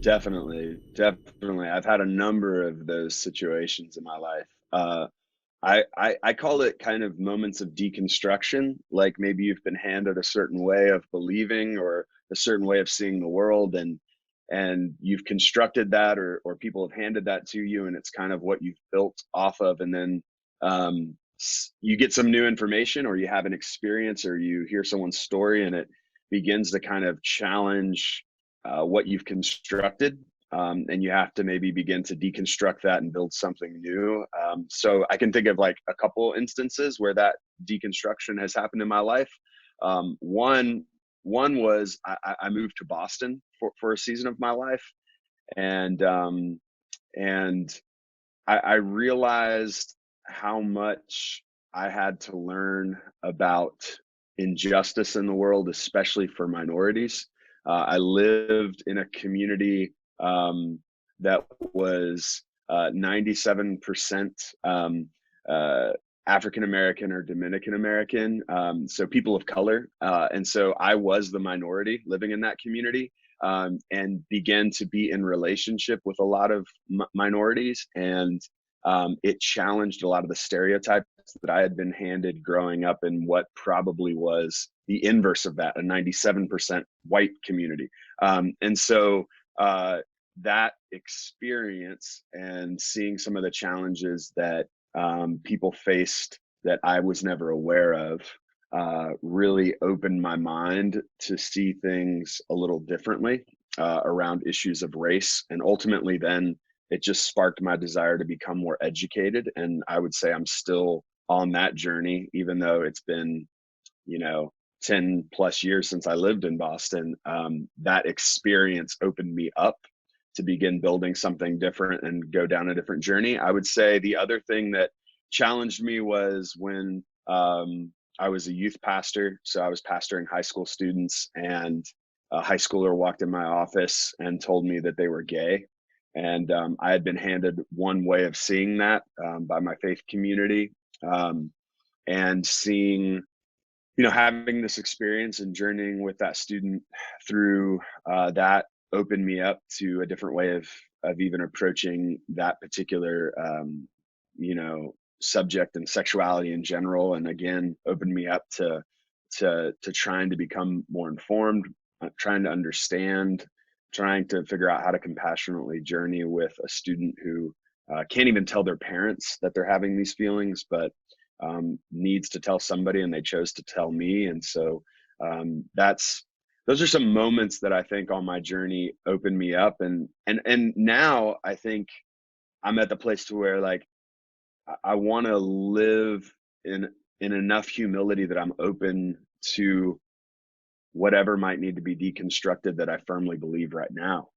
Definitely, definitely. I've had a number of those situations in my life. I call it kind of moments of deconstruction. Like maybe you've been handed a certain way of believing or a certain way of seeing the world, and you've constructed that, or people have handed that to you, and it's kind of what you've built off of. And then you get some new information, or you have an experience, or you hear someone's story, and it begins to kind of challenge what you've constructed, and you have to maybe begin to deconstruct that and build something new. So I can think of like a couple instances where that deconstruction has happened in my life. One was I moved to Boston for a season of my life, and and I realized how much I had to learn about injustice in the world, especially for minorities. I lived in a community that was 97% uh, African American or Dominican American, so people of color. And so I was the minority living in that community, and began to be in relationship with a lot of minorities. And it challenged a lot of the stereotypes that I had been handed growing up in what probably was the inverse of that, a 97% white community. And so that experience and seeing some of the challenges that people faced that I was never aware of really opened my mind to see things a little differently around issues of race. And ultimately, then it just sparked my desire to become more educated. And I would say I'm still on that journey, even though it's been, you know, 10 plus years since I lived in Boston. That experience opened me up to begin building something different and go down a different journey. I would say the other thing that challenged me was when I was a youth pastor. So I was pastoring high school students, and a high schooler walked in my office and told me that they were gay. And I had been handed one way of seeing that by my faith community, um, and seeing, having this experience and journeying with that student through that opened me up to a different way of even approaching that particular subject and sexuality in general. And again, opened me up to trying to become more informed, trying to understand, trying to figure out how to compassionately journey with a student who can't even tell their parents that they're having these feelings, but needs to tell somebody, and they chose to tell me. And so that's those are some moments that I think on my journey opened me up. And now I think I'm at the place to where, like, I want to live in enough humility that I'm open to whatever might need to be deconstructed that I firmly believe right now.